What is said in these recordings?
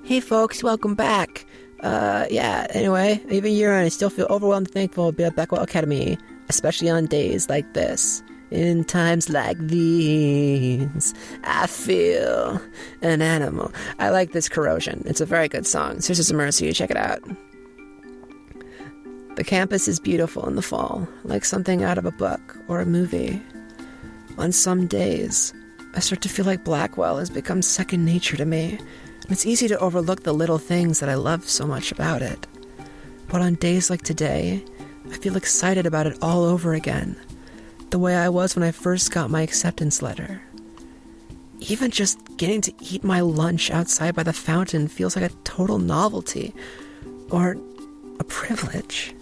Hey folks, welcome back. Anyway, even a year on, I still feel overwhelmed and thankful to be at Blackwell Academy, especially on days like this. In times like these, I feel an animal. I like this Corrosion. It's a very good song. Sisters of Mercy, check it out. The campus is beautiful in the fall, like something out of a book or a movie. On some days, I start to feel like Blackwell has become second nature to me. It's easy to overlook the little things that I love so much about it. But on days like today, I feel excited about it all over again, the way I was when I first got my acceptance letter. Even just getting to eat my lunch outside by the fountain feels like a total novelty, or a privilege.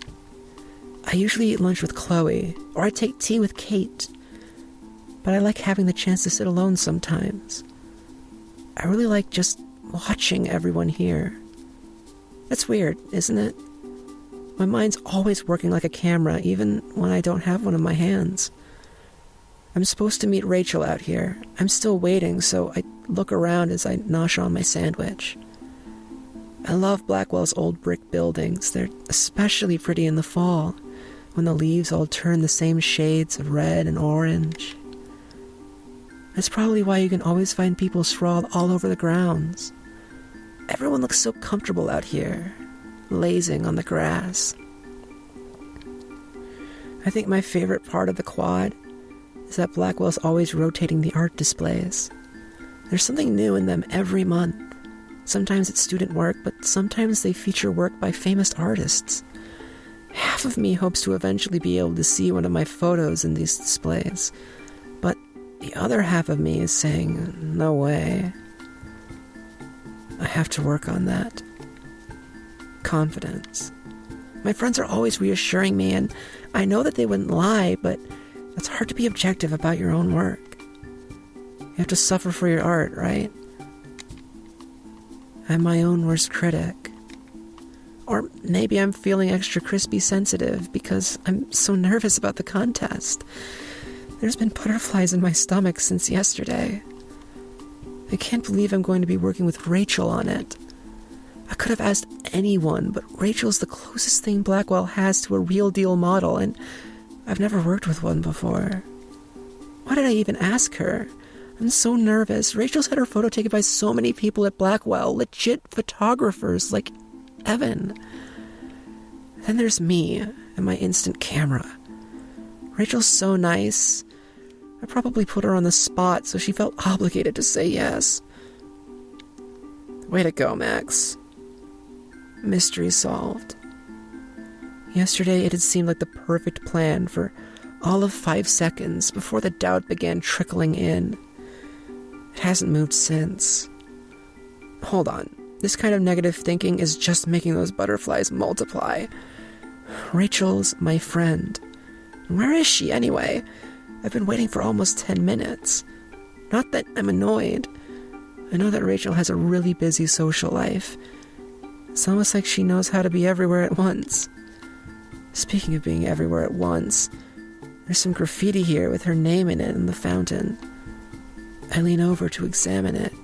I usually eat lunch with Chloe, or I take tea with Kate, but I like having the chance to sit alone sometimes. I really like just watching everyone here. That's weird, isn't it? My mind's always working like a camera, even when I don't have one in my hands. I'm supposed to meet Rachel out here. I'm still waiting, so I look around as I nosh on my sandwich. I love Blackwell's old brick buildings. They're especially pretty in the fall, when the leaves all turn the same shades of red and orange. That's probably why you can always find people sprawled all over the grounds. Everyone looks so comfortable out here, lazing on the grass. I think my favorite part of the quad is that Blackwell's always rotating the art displays. There's something new in them every month. Sometimes it's student work, but sometimes they feature work by famous artists. Half of me hopes to eventually be able to see one of my photos in these displays, but the other half of me is saying, no way. I have to work on that. Confidence. My friends are always reassuring me, and I know that they wouldn't lie, but it's hard to be objective about your own work. You have to suffer for your art, right? I'm my own worst critic. Or maybe I'm feeling extra crispy sensitive because I'm so nervous about the contest. There's been butterflies in my stomach since yesterday. I can't believe I'm going to be working with Rachel on it. I could have asked anyone, but Rachel's the closest thing Blackwell has to a real deal model, and I've never worked with one before. Why did I even ask her? I'm so nervous. Rachel's had her photo taken by so many people at Blackwell, legit photographers like Evan. Then there's me and my instant camera. Rachel's so nice. I probably put her on the spot, so she felt obligated to say yes. Way to go, Max. Mystery solved. Yesterday it had seemed like the perfect plan for all of 5 seconds before the doubt began trickling in. It hasn't moved since. Hold on. This kind of negative thinking is just making those butterflies multiply. Rachel's my friend. Where is she, anyway? I've been waiting for almost 10 minutes. Not that I'm annoyed. I know that Rachel has a really busy social life. It's almost like she knows how to be everywhere at once. Speaking of being everywhere at once, there's some graffiti here with her name in it in the fountain. I lean over to examine it.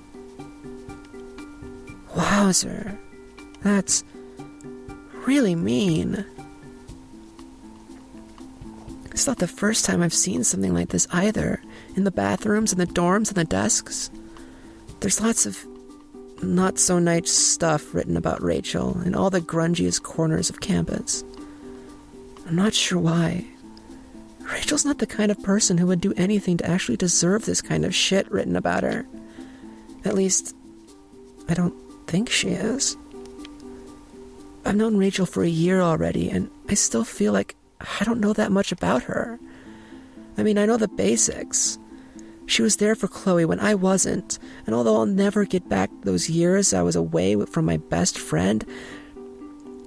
Wowzer, that's really mean. It's not the first time I've seen something like this either, in the bathrooms and the dorms and the desks. There's lots of not-so-nice stuff written about Rachel in all the grungiest corners of campus. I'm not sure why. Rachel's not the kind of person who would do anything to actually deserve this kind of shit written about her. At least, I don't think she is. I've known Rachel for a year already, and I still feel like I don't know that much about her. I mean, I know the basics. She was there for Chloe when I wasn't, and although I'll never get back those years I was away from my best friend,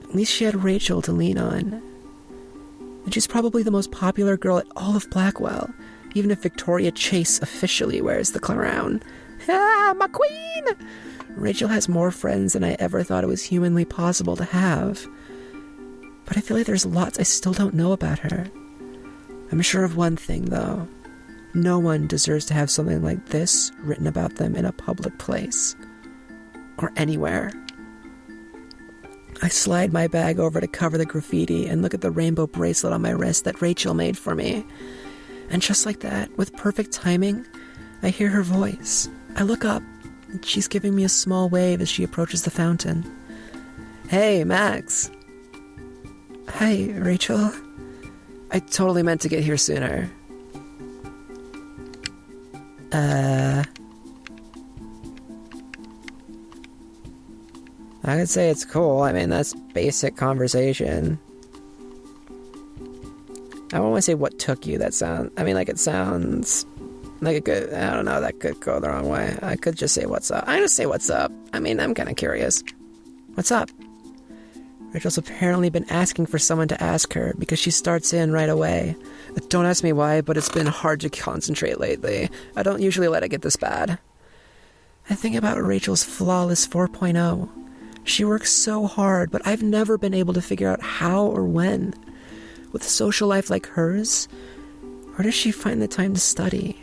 at least she had Rachel to lean on. And she's probably the most popular girl at all of Blackwell, even if Victoria Chase officially wears the crown. Ah, my queen! Rachel has more friends than I ever thought it was humanly possible to have. But I feel like there's lots I still don't know about her. I'm sure of one thing, though. No one deserves to have something like this written about them in a public place. Or anywhere. I slide my bag over to cover the graffiti and look at the rainbow bracelet on my wrist that Rachel made for me. And just like that, with perfect timing, I hear her voice. I look up, and she's giving me a small wave as she approaches the fountain. Hey, Max. Hi, Rachel. I totally meant to get here sooner. I could say it's cool. I mean, that's basic conversation. I don't want to say what took you. It sounds like a good, I don't know, that could go the wrong way. I could just say what's up. I just say what's up. I mean, I'm kind of curious. What's up? Rachel's apparently been asking for someone to ask her because she starts in right away. Don't ask me why, but it's been hard to concentrate lately. I don't usually let it get this bad. I think about Rachel's flawless 4.0. She works so hard, but I've never been able to figure out how or when. With a social life like hers, where does she find the time to study?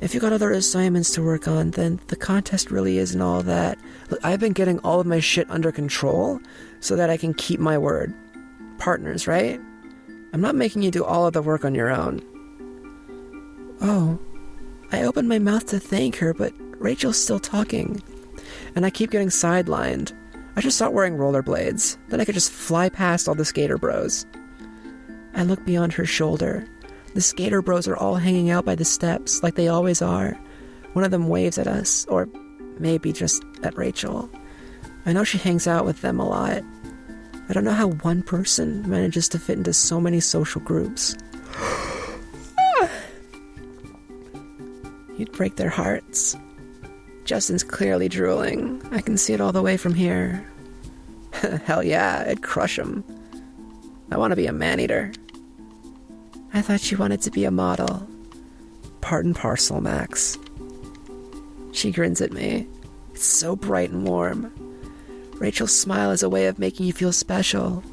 If you got other assignments to work on, then the contest really isn't all that. Look, I've been getting all of my shit under control so that I can keep my word. Partners, right? I'm not making you do all of the work on your own. Oh, I opened my mouth to thank her, but Rachel's still talking. And I keep getting sidelined. I should start wearing rollerblades. Then I could just fly past all the skater bros. I look beyond her shoulder. The skater bros are all hanging out by the steps, like they always are. One of them waves at us, or maybe just at Rachel. I know she hangs out with them a lot. I don't know how one person manages to fit into so many social groups. You'd break their hearts. Justin's clearly drooling. I can see it all the way from here. Hell yeah, I'd crush him. I want to be a man-eater. I thought you wanted to be a model. Part and parcel, Max. She grins at me. It's so bright and warm. Rachel's smile is a way of making you feel special.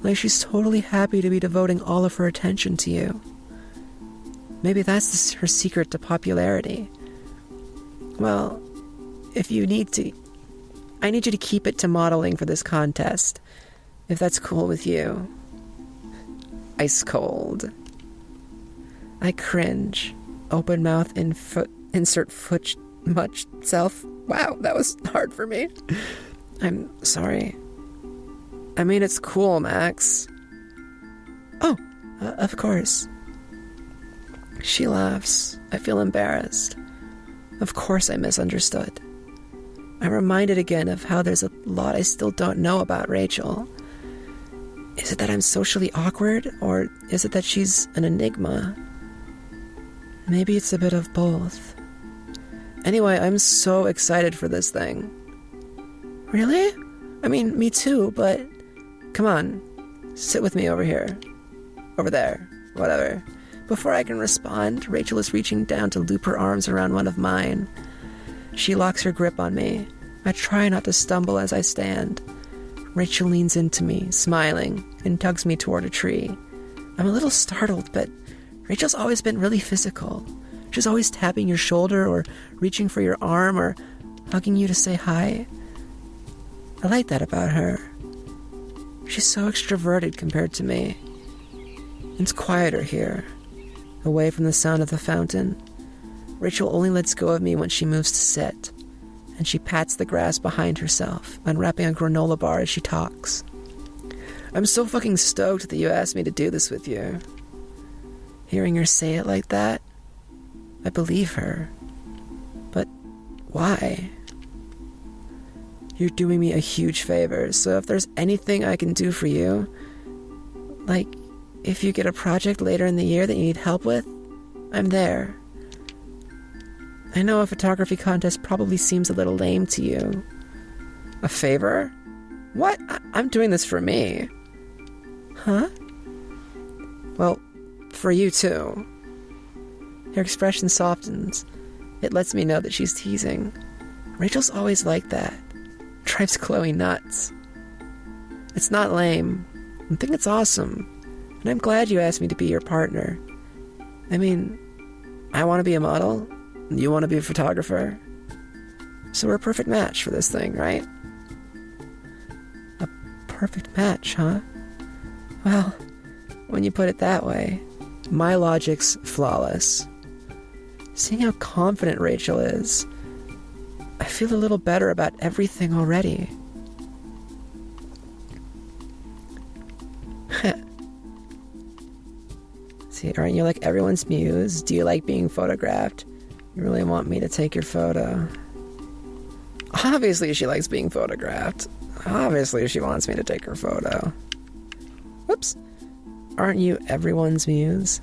Like she's totally happy to be devoting all of her attention to you. Maybe that's her secret to popularity. Well, if you need to, I need you to keep it to modeling for this contest, if that's cool with you. Ice cold. I cringe. Open mouth, insert foot much self. Wow, that was hard for me. I'm sorry. I mean, it's cool, Max. Oh, of course. She laughs. I feel embarrassed. Of course I misunderstood. I'm reminded again of how there's a lot I still don't know about Rachel. Is it that I'm socially awkward, or is it that she's an enigma? Maybe it's a bit of both. Anyway, I'm so excited for this thing. Really? I mean, me too, but come on, sit with me over here. Over there, whatever. Before I can respond, Rachel is reaching down to loop her arms around one of mine. She locks her grip on me. I try not to stumble as I stand. Rachel leans into me, smiling, and tugs me toward a tree. I'm a little startled, but Rachel's always been really physical. She's always tapping your shoulder or reaching for your arm or hugging you to say hi. I like that about her. She's so extroverted compared to me. It's quieter here, away from the sound of the fountain. Rachel only lets go of me when she moves to sit, and she pats the grass behind herself, unwrapping a granola bar as she talks. I'm so fucking stoked that you asked me to do this with you. Hearing her say it like that, I believe her. But why? You're doing me a huge favor, so if there's anything I can do for you, like if you get a project later in the year that you need help with, I'm there. I know a photography contest probably seems a little lame to you. A favor? What? I'm doing this for me. Huh? Well, for you too. Her expression softens. It lets me know that she's teasing. Rachel's always like that. Drives Chloe nuts. It's not lame. I think it's awesome. And I'm glad you asked me to be your partner. I mean, I want to be a model. You want to be a photographer. So we're a perfect match for this thing, right? perfect match, huh? Well, when you put it that way, my logic's flawless. Seeing how confident Rachel is, I feel a little better about everything already. See, aren't you like everyone's muse? Do you like being photographed? You really want me to take your photo? Obviously she likes being photographed. Obviously she wants me to take her photo. Whoops. Aren't you everyone's muse?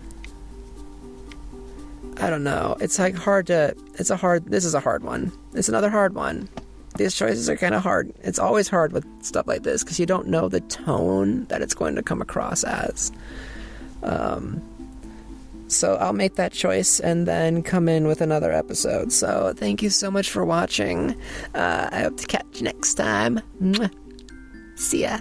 I don't know. It's like this is a hard one. It's another hard one. These choices are kind of hard. It's always hard with stuff like this because you don't know the tone that it's going to come across as. So I'll make that choice and then come in with another episode. So thank you so much for watching. I hope to catch you next time. Mwah. See ya.